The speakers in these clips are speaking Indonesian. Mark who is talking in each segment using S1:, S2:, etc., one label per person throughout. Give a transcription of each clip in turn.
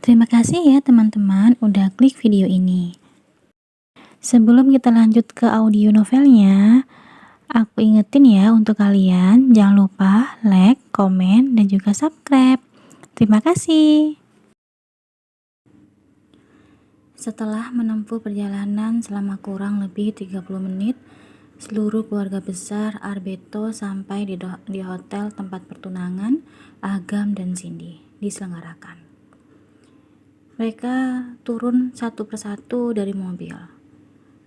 S1: Terima kasih ya teman-teman udah klik video ini. Sebelum kita lanjut ke audio novelnya, aku ingetin ya untuk kalian jangan lupa like, komen, dan juga subscribe. Terima kasih. Setelah menempuh perjalanan selama kurang lebih 30 menit, seluruh keluarga besar Arbeto sampai di hotel tempat pertunangan Agam dan Cindy diselenggarakan. Mereka turun satu persatu dari mobil,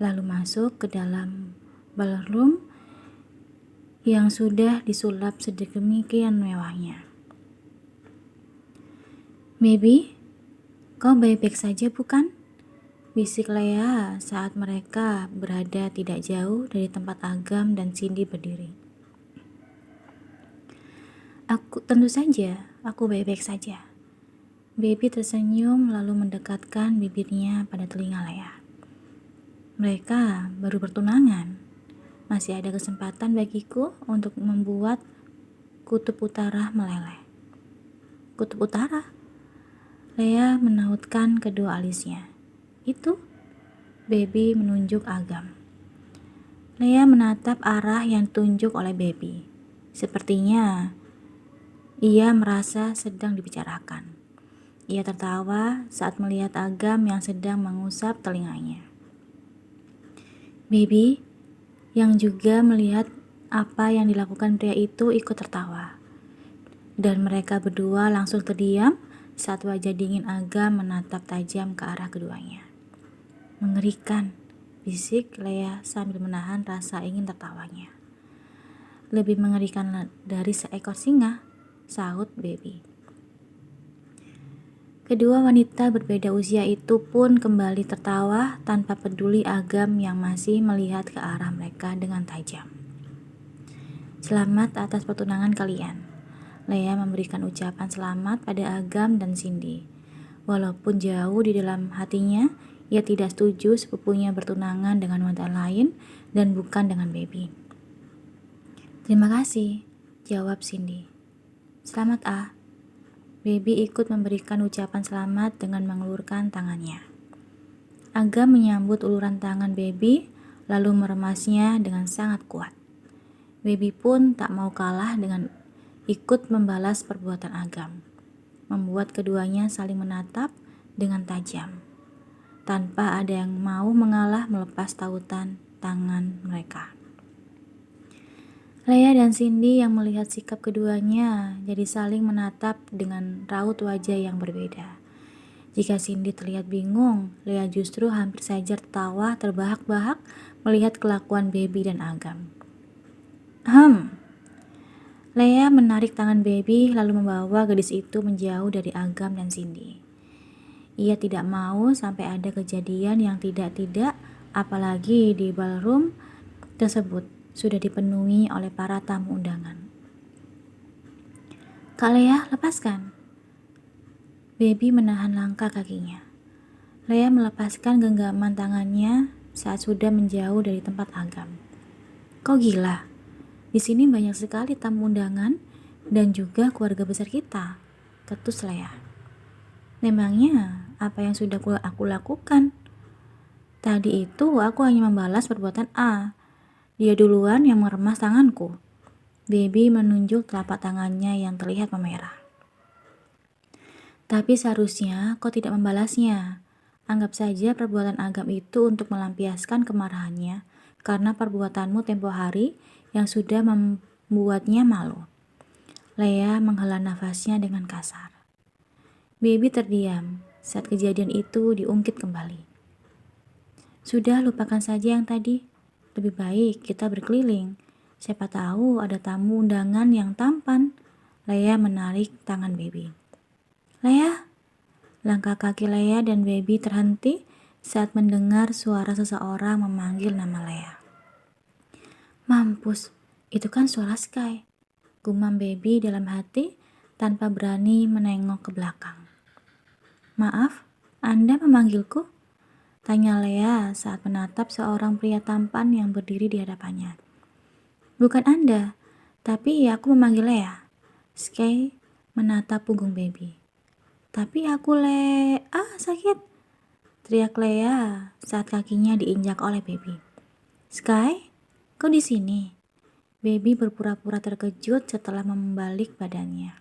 S1: lalu masuk ke dalam ballroom yang sudah disulap sedemikian mewahnya. "Baby, kau baik-baik saja bukan?" bisik Lea saat mereka berada tidak jauh dari tempat Agam dan Cindy berdiri. Tentu saja, aku baik-baik saja." Baby tersenyum lalu mendekatkan bibirnya pada telinga Lea. "Mereka baru bertunangan. Masih ada kesempatan bagiku untuk membuat kutub utara meleleh." "Kutub utara?" Lea menautkan kedua alisnya. "Itu?" Baby menunjuk Agam. Lea menatap arah yang ditunjuk oleh Baby. Sepertinya ia merasa sedang dibicarakan. Ia tertawa saat melihat Agam yang sedang mengusap telinganya. Baby, yang juga melihat apa yang dilakukan pria itu, ikut tertawa. Dan mereka berdua langsung terdiam saat wajah dingin Agam menatap tajam ke arah keduanya. "Mengerikan," bisik Lea sambil menahan rasa ingin tertawanya. "Lebih mengerikan dari seekor singa," sahut Baby. Kedua wanita berbeda usia itu pun kembali tertawa tanpa peduli Agam yang masih melihat ke arah mereka dengan tajam. "Selamat atas pertunangan kalian." Lea memberikan ucapan selamat pada Agam dan Cindy. Walaupun jauh di dalam hatinya, ia tidak setuju sepupunya bertunangan dengan wanita lain dan bukan dengan Baby. "Terima kasih," jawab Cindy. "Selamat, Ah." Baby ikut memberikan ucapan selamat dengan mengulurkan tangannya. Agam menyambut uluran tangan Baby, lalu meremasnya dengan sangat kuat. Baby pun tak mau kalah dengan ikut membalas perbuatan Agam, membuat keduanya saling menatap dengan tajam, tanpa ada yang mau mengalah melepas tautan tangan mereka. Lea dan Cindy yang melihat sikap keduanya jadi saling menatap dengan raut wajah yang berbeda. Jika Cindy terlihat bingung, Lea justru hampir saja tertawa terbahak-bahak melihat kelakuan Baby dan Agam. Lea menarik tangan Baby lalu membawa gadis itu menjauh dari Agam dan Cindy. Ia tidak mau sampai ada kejadian yang tidak-tidak, apalagi di ballroom tersebut sudah dipenuhi oleh para tamu undangan. "Kak Lea, lepaskan." Baby menahan langkah kakinya. Lea melepaskan genggaman tangannya saat sudah menjauh dari tempat Agam. "Kau gila? Di sini banyak sekali tamu undangan dan juga keluarga besar kita," ketus Lea. "Memangnya apa yang sudah aku lakukan? Tadi itu aku hanya membalas perbuatan A. Dia duluan yang meremas tanganku." Baby menunjuk telapak tangannya yang terlihat memerah. "Tapi seharusnya kau tidak membalasnya. Anggap saja perbuatan Agam itu untuk melampiaskan kemarahannya karena perbuatanmu tempo hari yang sudah membuatnya malu." Lea menghela nafasnya dengan kasar. Baby terdiam saat kejadian itu diungkit kembali. "Sudah, lupakan saja yang tadi. Lebih baik kita berkeliling. Siapa tahu ada tamu undangan yang tampan." Lea menarik tangan Baby. "Lea!" Langkah kaki Lea dan Baby terhenti saat mendengar suara seseorang memanggil nama Lea. "Mampus, itu kan suara Sky," gumam Baby dalam hati tanpa berani menengok ke belakang. "Maaf, Anda memanggilku?" tanya Lea saat menatap seorang pria tampan yang berdiri di hadapannya. "Bukan Anda, tapi aku memanggil Lea." Sky menatap punggung Baby. Tapi aku sakit, teriak Lea saat kakinya diinjak oleh Baby. Sky, kau di sini? Baby berpura-pura terkejut setelah membalik badannya.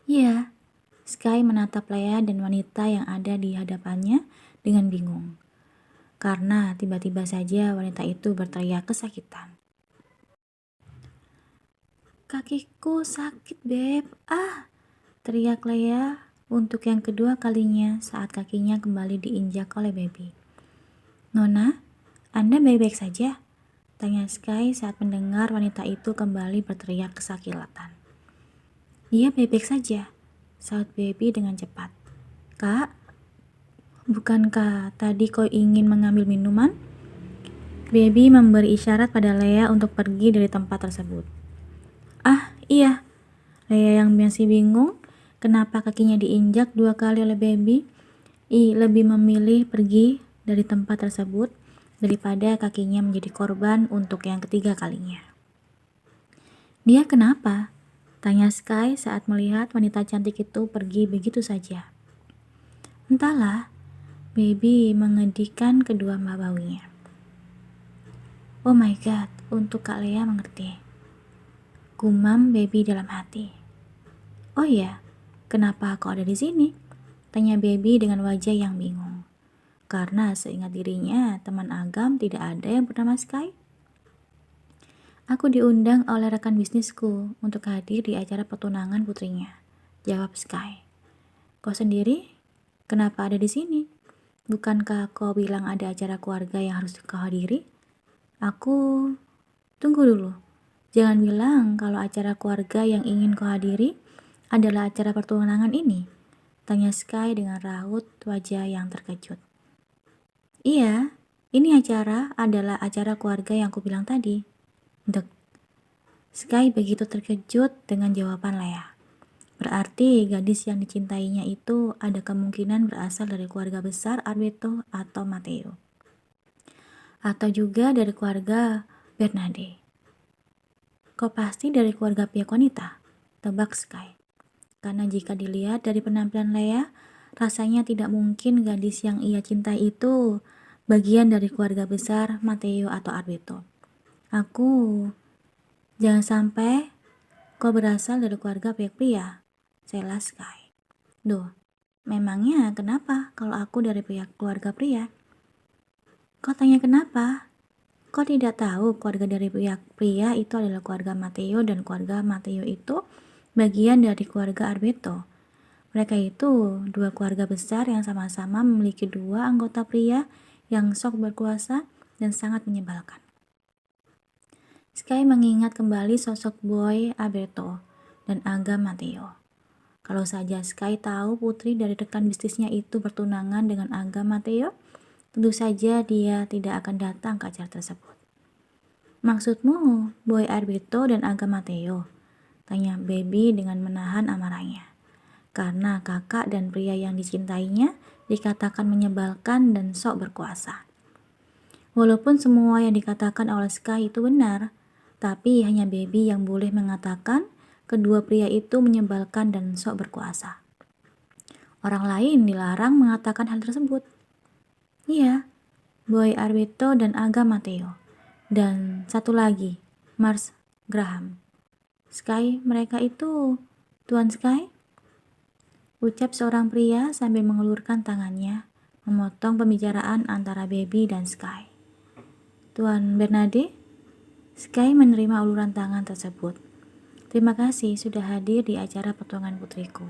S1: Iya, Sky menatap Lea dan wanita yang ada di hadapannya dengan bingung. Karena tiba-tiba saja wanita itu berteriak kesakitan. Kakiku sakit, Beb. Teriak Lea untuk yang kedua kalinya saat kakinya kembali diinjak oleh Baby. Nona, Anda baik-baik saja? Tanya Sky saat mendengar wanita itu kembali berteriak kesakitan. Dia baik-baik saja, saut Baby dengan cepat. Kak, bukankah tadi kau ingin mengambil minuman? Baby memberi isyarat pada Lea untuk pergi dari tempat tersebut. Iya. Lea yang masih bingung kenapa kakinya diinjak 2 kali oleh Baby, lebih memilih pergi dari tempat tersebut daripada kakinya menjadi korban untuk yang ketiga kalinya. Dia kenapa? Tanya Sky saat melihat wanita cantik itu pergi begitu saja. Entahlah, Baby mengedikan kedua bahunya. Oh my god, untuk Kak Lea mengerti. Gumam Baby dalam hati. Oh iya, kenapa kau ada di sini? Tanya Baby dengan wajah yang bingung. Karena seingat dirinya, teman agam tidak ada yang bernama Sky. Aku diundang oleh rekan bisnisku untuk hadir di acara pertunangan putrinya, jawab Sky. Kau sendiri? Kenapa ada di sini? Bukankah kau bilang ada acara keluarga yang harus kau hadiri? Tunggu dulu. Jangan bilang kalau acara keluarga yang ingin kau hadiri adalah acara pertunangan ini, tanya Sky dengan raut wajah yang terkejut. Iya, ini adalah acara keluarga yang kubilang tadi. Dek. Sky begitu terkejut dengan jawaban Lea. Berarti gadis yang dicintainya itu ada kemungkinan berasal dari keluarga besar Alberto atau Matteo. Atau juga dari keluarga Bernarde. Kau pasti dari keluarga pihak wanita, tebak Sky. Karena jika dilihat dari penampilan Lea, rasanya tidak mungkin gadis yang ia cintai itu bagian dari keluarga besar Matteo atau Alberto. Jangan sampai kau berasal dari keluarga pihak pria, sela Sky. Duh, memangnya kenapa kalau aku dari pihak keluarga pria? Kau tanya kenapa? Kau tidak tahu keluarga dari pihak pria itu adalah keluarga Matteo dan keluarga Matteo itu bagian dari keluarga Alberto. Mereka itu 2 keluarga besar yang sama-sama memiliki 2 anggota pria yang sok berkuasa dan sangat menyebalkan. Sky mengingat kembali sosok boy Alberto dan agam Matteo. Kalau saja Sky tahu putri dari rekan bisnisnya itu bertunangan dengan agam Matteo, tentu saja dia tidak akan datang ke acara tersebut. Maksudmu boy Alberto dan agam Matteo? Tanya Baby dengan menahan amarahnya. Karena kakak dan pria yang dicintainya dikatakan menyebalkan dan sok berkuasa. Walaupun semua yang dikatakan oleh Sky itu benar, tapi hanya Baby yang boleh mengatakan kedua pria itu menyebalkan dan sok berkuasa. Orang lain dilarang mengatakan hal tersebut. Iya, boy Alberto dan agam Matteo. Dan satu lagi, Mars Graham. Sky, mereka itu Tuan Sky? Ucap seorang pria sambil mengulurkan tangannya, memotong pembicaraan antara Baby dan Sky. Tuan Bernarde? Sky menerima uluran tangan tersebut. Terima kasih sudah hadir di acara pertunangan putriku.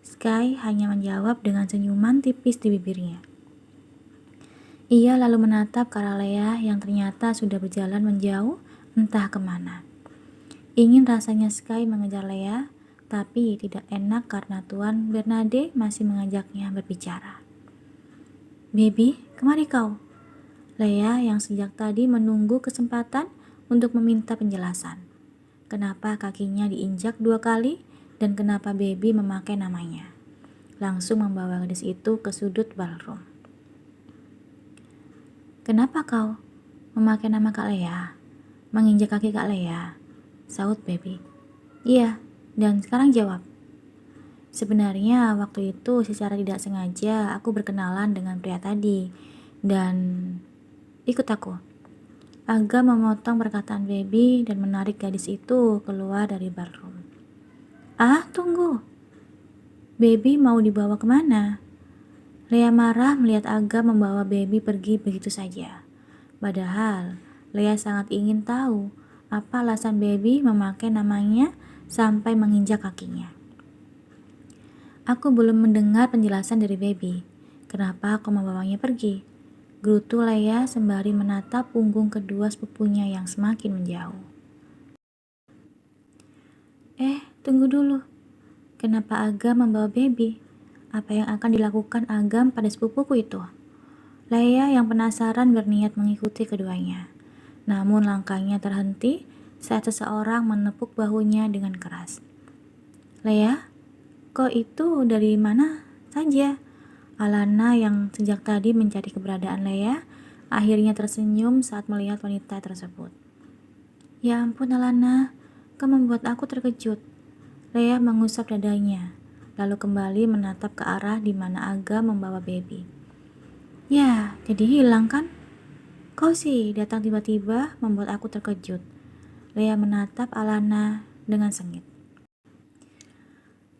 S1: Sky hanya menjawab dengan senyuman tipis di bibirnya. Ia lalu menatap ke arah Lea yang ternyata sudah berjalan menjauh entah kemana. Ingin rasanya Sky mengejar Lea, tapi tidak enak karena Tuan Bernarde masih mengajaknya berbicara. Baby, kemari kau. Lea yang sejak tadi menunggu kesempatan untuk meminta penjelasan. Kenapa kakinya diinjak 2 kali dan kenapa Baby memakai namanya. Langsung membawa gadis itu ke sudut ballroom. Kenapa kau memakai nama Kak Lea? Menginjak kaki Kak Lea? Saut Baby. Iya, dan sekarang jawab. Sebenarnya waktu itu secara tidak sengaja aku berkenalan dengan pria tadi dan ikut aku. Agam memotong perkataan baby dan menarik gadis itu keluar dari ballroom. Ah, tunggu. Baby mau dibawa kemana? Lea marah melihat Agam membawa baby pergi begitu saja. Padahal Lea sangat ingin tahu apa alasan baby memakai namanya sampai menginjak kakinya. Aku belum mendengar penjelasan dari baby. Kenapa kau membawanya pergi? Gerutu Lea sembari menatap punggung kedua sepupunya yang semakin menjauh. Tunggu dulu. Kenapa Agam membawa baby? Apa yang akan dilakukan Agam pada sepupuku itu? Lea yang penasaran berniat mengikuti keduanya. Namun langkahnya terhenti saat seseorang menepuk bahunya dengan keras. Lea, kok itu dari mana saja? Alana yang sejak tadi mencari keberadaan Lea akhirnya tersenyum saat melihat wanita tersebut. Ya ampun Alana, kau membuat aku terkejut. Lea mengusap dadanya, lalu kembali menatap ke arah di mana Aga membawa baby. Ya, jadi hilang kan? Kau sih datang tiba-tiba membuat aku terkejut. Lea menatap Alana dengan sengit.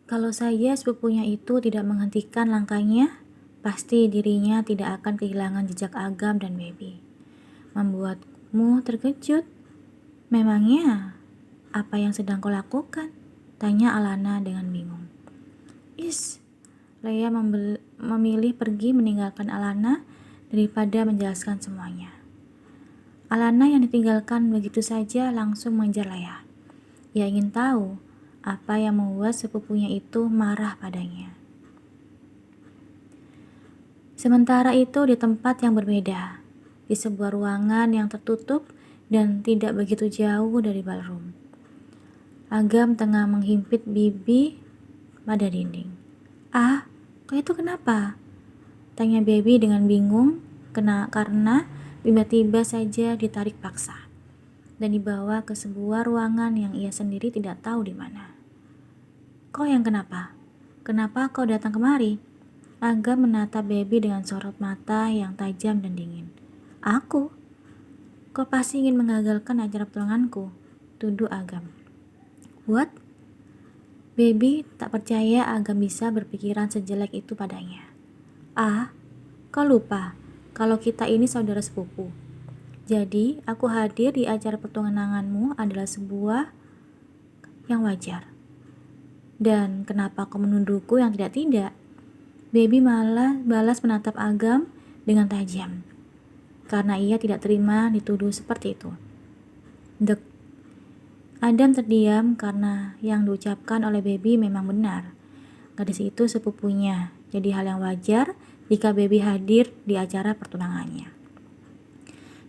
S1: Kalau saja sepupunya itu tidak menghentikan langkahnya, pasti dirinya tidak akan kehilangan jejak Agam dan baby. Membuatmu terkejut? Memangnya apa yang sedang kau lakukan? Tanya Alana dengan bingung. Lea memilih pergi meninggalkan Alana daripada menjelaskan semuanya. Alana yang ditinggalkan begitu saja langsung mengejar Lea. Ia ingin tahu apa yang membuat sepupunya itu marah padanya. Sementara itu di tempat yang berbeda, di sebuah ruangan yang tertutup dan tidak begitu jauh dari ballroom. Agam tengah menghimpit bibi pada dinding. Ah, kau itu kenapa? Tanya baby dengan bingung karena tiba-tiba saja ditarik paksa dan dibawa ke sebuah ruangan yang ia sendiri tidak tahu di mana. Kau yang kenapa? Kenapa kau datang kemari? Agam menatap baby dengan sorot mata yang tajam dan dingin. Aku? Kau pasti ingin mengagalkan acara pertunanganku, tuduh Agam. What? Baby tak percaya Agam bisa berpikiran sejelek itu padanya. Ah, kau lupa kalau kita ini saudara sepupu. Jadi, aku hadir di acara pertunanganmu adalah sebuah yang wajar. Dan kenapa kau menuduhku yang tidak-tidak? Baby malah balas menatap Agam dengan tajam. Karena ia tidak terima dituduh seperti itu. Dek. Adam terdiam karena yang diucapkan oleh baby memang benar. Gadis itu sepupunya, jadi hal yang wajar jika baby hadir di acara pertunangannya.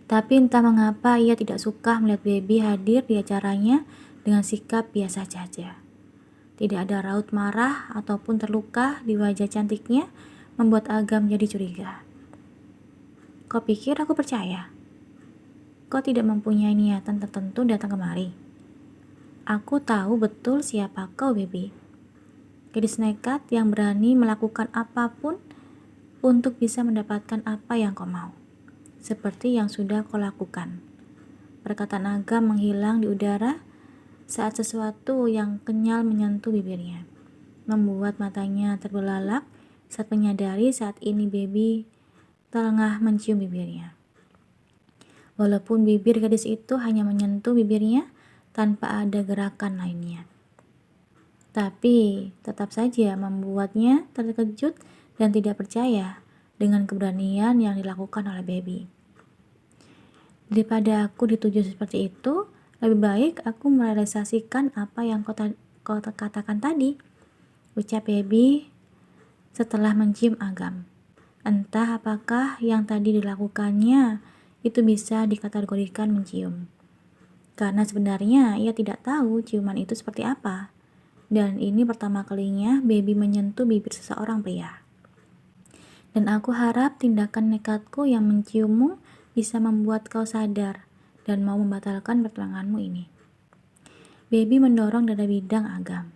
S1: Tapi entah mengapa ia tidak suka melihat baby hadir di acaranya dengan sikap biasa saja. Tidak ada raut marah ataupun terluka di wajah cantiknya membuat Agam jadi curiga. Kau pikir aku percaya? Kau tidak mempunyai niatan tertentu datang kemari. Aku tahu betul siapa kau, baby. Gadis nekat yang berani melakukan apapun untuk bisa mendapatkan apa yang kau mau. Seperti yang sudah kau lakukan. Perkataan Agam menghilang di udara saat sesuatu yang kenyal menyentuh bibirnya, membuat matanya terbelalak saat menyadari saat ini baby tengah mencium bibirnya. Walaupun bibir gadis itu hanya menyentuh bibirnya tanpa ada gerakan lainnya, tapi tetap saja membuatnya terkejut dan tidak percaya dengan keberanian yang dilakukan oleh baby. Daripada aku dituju seperti itu, lebih baik aku merealisasikan apa yang kau katakan tadi, ucap baby setelah mencium Agam. Entah apakah yang tadi dilakukannya itu bisa dikategorikan mencium. Karena sebenarnya ia tidak tahu ciuman itu seperti apa. Dan ini pertama kalinya baby menyentuh bibir seseorang pria. Dan aku harap tindakan nekatku yang menciummu bisa membuat kau sadar dan mau membatalkan pertunanganmu ini. Baby mendorong dada bidang Agam.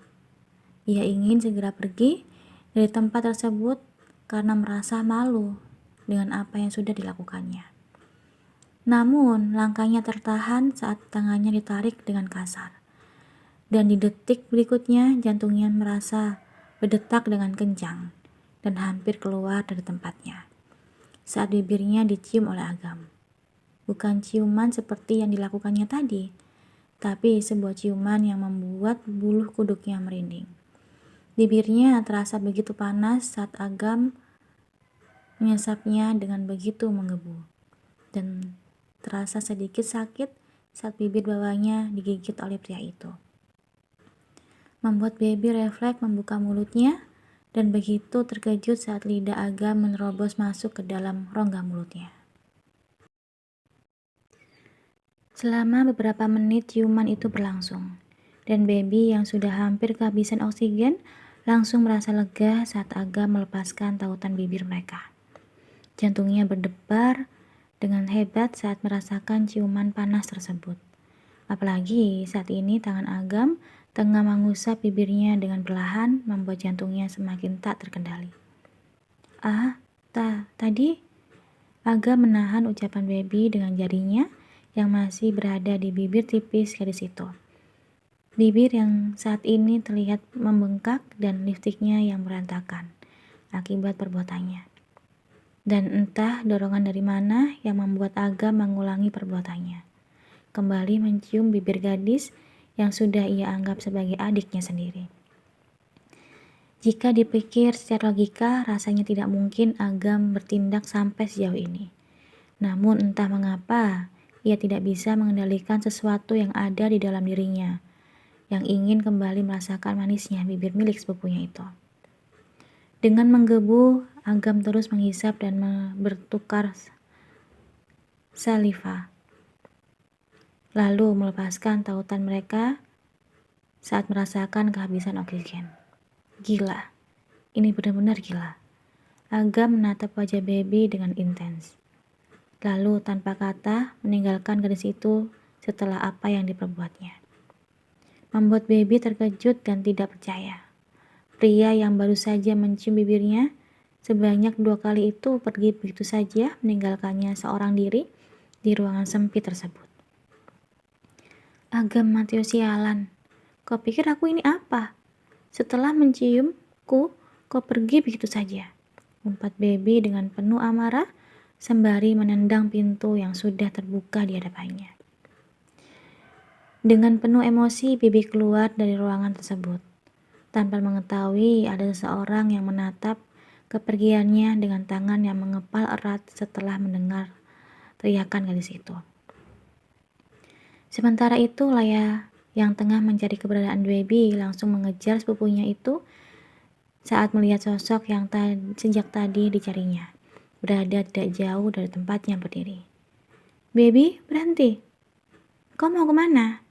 S1: Ia ingin segera pergi dari tempat tersebut karena merasa malu dengan apa yang sudah dilakukannya. Namun, langkahnya tertahan saat tangannya ditarik dengan kasar. Dan di detik berikutnya, jantungnya merasa berdetak dengan kencang dan hampir keluar dari tempatnya saat bibirnya dicium oleh Agam. Bukan ciuman seperti yang dilakukannya tadi, tapi sebuah ciuman yang membuat bulu kuduknya merinding. Bibirnya terasa begitu panas saat Agam menyesapnya dengan begitu menggebu, dan terasa sedikit sakit saat bibir bawahnya digigit oleh pria itu. Membuat baby refleks membuka mulutnya dan begitu terkejut saat lidah Agam menerobos masuk ke dalam rongga mulutnya. Selama beberapa menit ciuman itu berlangsung, dan baby yang sudah hampir kehabisan oksigen langsung merasa lega saat Agam melepaskan tautan bibir mereka. Jantungnya berdebar dengan hebat saat merasakan ciuman panas tersebut. Apalagi saat ini tangan Agam tengah mengusap bibirnya dengan perlahan, membuat jantungnya semakin tak terkendali. Tadi Agam menahan ucapan baby dengan jarinya yang masih berada di bibir tipis gadis itu. Bibir yang saat ini terlihat membengkak dan lipstiknya yang berantakan akibat perbuatannya. Dan entah dorongan dari mana yang membuat Agam mengulangi perbuatannya. Kembali mencium bibir gadis yang sudah ia anggap sebagai adiknya sendiri. Jika dipikir secara logika, rasanya tidak mungkin Agam bertindak sampai sejauh ini. Namun entah mengapa, ia tidak bisa mengendalikan sesuatu yang ada di dalam dirinya, yang ingin kembali merasakan manisnya bibir milik sepupunya itu. Dengan menggebu, Agam terus menghisap dan bertukar saliva, lalu melepaskan tautan mereka saat merasakan kehabisan oksigen. Gila, ini benar-benar gila. Agam menatap wajah baby dengan intens. Lalu tanpa kata meninggalkan gadis itu setelah apa yang diperbuatnya. Membuat baby terkejut dan tidak percaya. Pria yang baru saja mencium bibirnya sebanyak 2 kali itu pergi begitu saja meninggalkannya seorang diri di ruangan sempit tersebut. Agam Mateo sialan, kau pikir aku ini apa? Setelah menciumku, kau pergi begitu saja. Umpat baby dengan penuh amarah sembari menendang pintu yang sudah terbuka di hadapannya. Dengan penuh emosi, baby keluar dari ruangan tersebut, tanpa mengetahui ada seseorang yang menatap kepergiannya dengan tangan yang mengepal erat setelah mendengar teriakan gadis itu. Sementara itu, Laya yang tengah mencari keberadaan baby langsung mengejar sepupunya itu saat melihat sosok yang sejak tadi dicarinya berada tidak jauh dari tempatnya berdiri. Baby, berhenti. Kau mau kemana?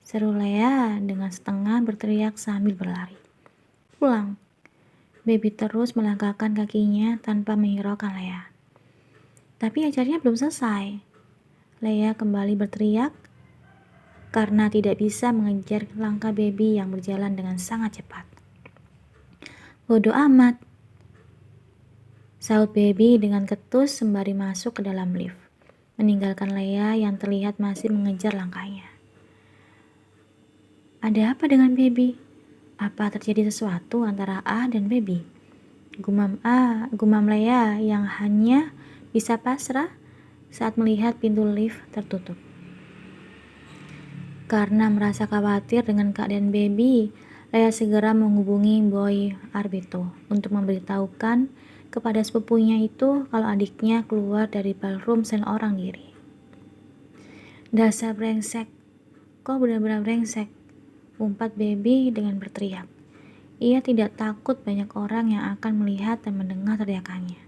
S1: Seru Lea dengan setengah berteriak sambil berlari. Pulang. Baby terus melangkahkan kakinya tanpa menghiraukan Lea. Tapi acaranya belum selesai. Lea kembali berteriak karena tidak bisa mengejar langkah baby yang berjalan dengan sangat cepat. Bodoh amat, sahut baby dengan ketus sembari masuk ke dalam lift, meninggalkan Lea yang terlihat masih mengejar langkahnya. Ada apa dengan baby? Apa terjadi sesuatu antara A dan baby? Gumam Lea yang hanya bisa pasrah saat melihat pintu lift tertutup. Karena merasa khawatir dengan keadaan baby, Lea segera menghubungi Boy Arbito untuk memberitahukan kepada sepupunya itu kalau adiknya keluar dari ballroom seorang diri. Dasar brengsek, kau benar-benar brengsek, umpat baby dengan berteriak. Ia tidak takut banyak orang yang akan melihat dan mendengar teriakannya.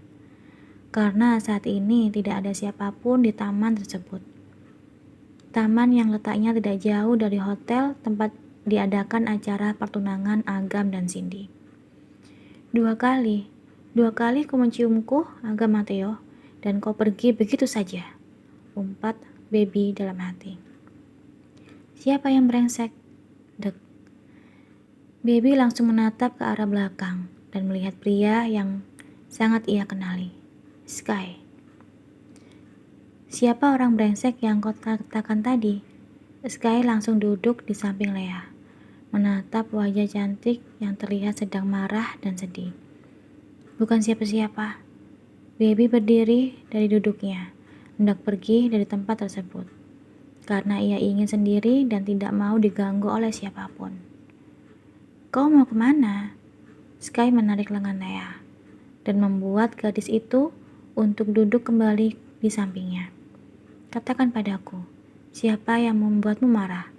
S1: Karena saat ini tidak ada siapapun di taman tersebut. Taman yang letaknya tidak jauh dari hotel tempat diadakan acara pertunangan Agam dan Cindy. Dua kali kau menciumku, Agam Mateo, dan kau pergi begitu saja, umpat baby dalam hati. Siapa yang brengsek? Dek. Baby langsung menatap ke arah belakang dan melihat pria yang sangat ia kenali, Sky. Siapa orang brengsek yang kau katakan tadi? Sky langsung duduk di samping Lea, menatap wajah cantik yang terlihat sedang marah dan sedih. Bukan siapa-siapa. Baby berdiri dari duduknya, hendak pergi dari tempat tersebut, karena ia ingin sendiri dan tidak mau diganggu oleh siapapun. Kau mau kemana? Sky menarik lengan Lea dan membuat gadis itu untuk duduk kembali di sampingnya. Katakan padaku, siapa yang membuatmu marah?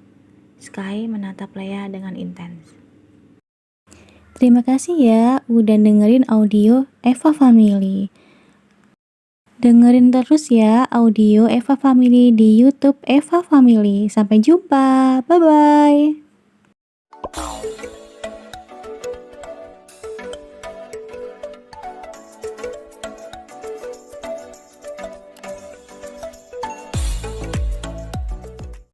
S1: Sky menatap Lea dengan intens. Terima kasih ya udah dengerin audio Eva Family. Dengerin terus ya audio Eva Family di YouTube Eva Family. Sampai jumpa. Bye-bye.